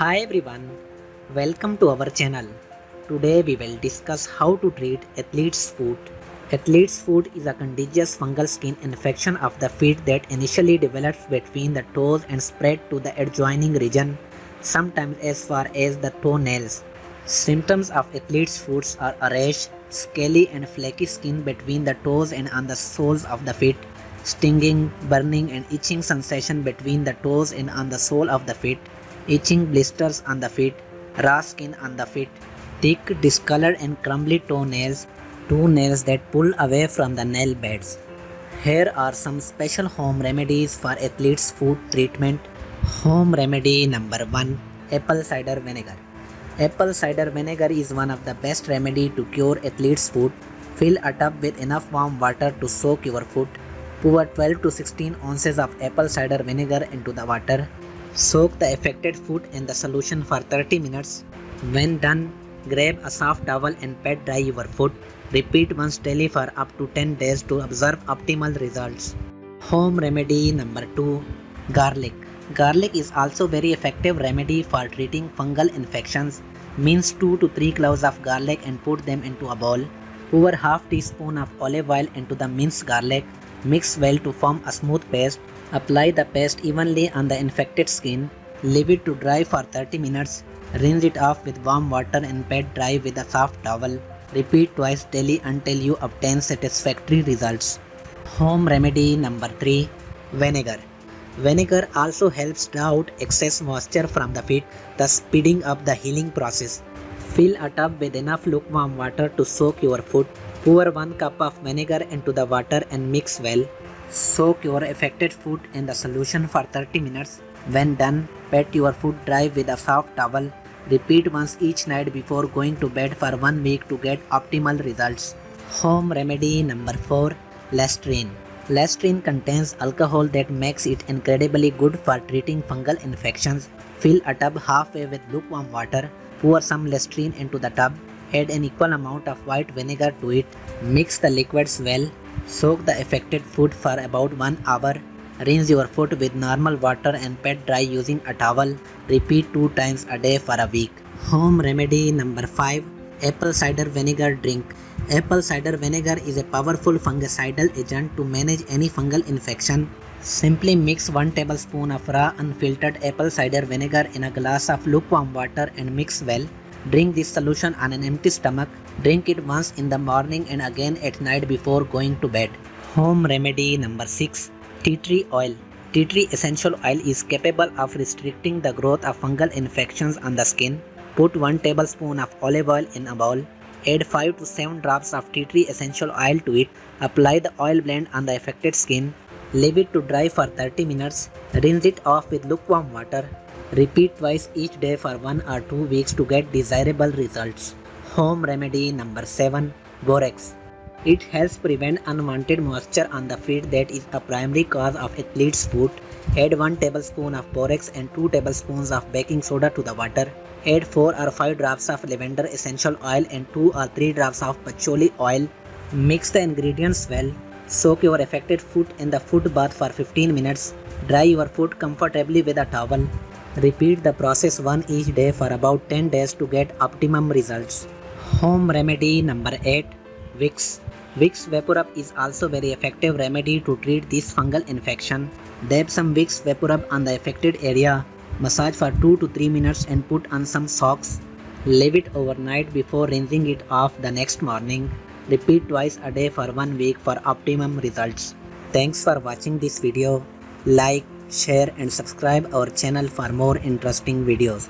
Hi everyone, welcome to our channel. Today we will discuss how to treat athlete's foot. Athlete's foot is a contagious fungal skin infection of the feet that initially develops between the toes and spread to the adjoining region, sometimes as far as the toenails. Symptoms of athlete's foot are a rash, scaly and flaky skin between the toes and on the soles of the feet, stinging, burning and itching sensation between the toes and on the sole of the feet, itching blisters on the feet, raw skin on the feet, thick, discolored and crumbly toenails, toenails that pull away from the nail beds. Here are some special home remedies for athlete's foot treatment. Home remedy number 1, apple cider vinegar. Apple cider vinegar is one of the best remedy to cure athlete's foot. Fill a tub with enough warm water to soak your foot. Pour 12 to 16 ounces of apple cider vinegar into the water. Soak the affected foot in the solution for 30 minutes. When done, grab a soft towel and pat dry your foot. Repeat once daily for up to 10 days to observe optimal results. Home remedy number 2, garlic. Garlic is also very effective remedy for treating fungal infections. Mince 2 to 3 cloves of garlic and put them into a bowl. Pour half teaspoon of olive oil into the minced garlic. Mix well to form a smooth paste. Apply the paste evenly on the infected skin. Leave it to dry for 30 minutes. Rinse it off with warm water and pat dry with a soft towel. Repeat twice daily until you obtain satisfactory results. Home remedy number 3, vinegar. Vinegar also helps draw out excess moisture from the feet, thus speeding up the healing process. Fill a tub with enough lukewarm water to soak your foot. Pour 1 cup of vinegar into the water and mix well. Soak your affected foot in the solution for 30 minutes. When done, pat your foot dry with a soft towel. Repeat once each night before going to bed for 1 week to get optimal results. Home remedy number 4, Listerine. Listerine contains alcohol that makes it incredibly good for treating fungal infections. Fill a tub halfway with lukewarm water. Pour some Listerine into the tub. Add an equal amount of white vinegar to it. Mix the liquids well. Soak the affected foot for about 1 hour. Rinse your foot with normal water and pat dry using a towel. Repeat 2 times a day for a week. Home remedy number 5, apple cider vinegar drink. Apple cider vinegar is a powerful fungicidal agent to manage any fungal infection. Simply mix 1 tablespoon of raw unfiltered apple cider vinegar in a glass of lukewarm water and mix well. Drink this solution on an empty stomach. Drink it once in the morning and again at night before going to bed. Home remedy number 6, tea tree oil. Tea tree essential oil is capable of restricting the growth of fungal infections on the skin. Put 1 tablespoon of olive oil in a bowl. Add 5 to 7 drops of tea tree essential oil to it. Apply the oil blend on the affected skin. Leave it to dry for 30 minutes. Rinse it off with lukewarm water. Repeat twice each day for 1 or 2 weeks to get desirable results. Home remedy number 7, borax. It helps prevent unwanted moisture on the feet that is a primary cause of athlete's foot. Add 1 tablespoon of borax and 2 tablespoons of baking soda to the water. Add 4 or 5 drops of lavender essential oil and 2 or 3 drops of patchouli oil. Mix the ingredients well. Soak your affected foot in the foot bath for 15 minutes. Dry your foot comfortably with a towel. Repeat the process one each day for about 10 days to get optimum results. Home remedy number 8, Vicks. Vicks VapoRub is also very effective remedy to treat this fungal infection. Dab some Vicks VapoRub on the affected area. Massage for 2 to 3 minutes and put on some socks. Leave it overnight before rinsing it off the next morning. Repeat twice a day for 1 week for optimum results. Thanks for watching this video. Like, share and subscribe our channel for more interesting videos.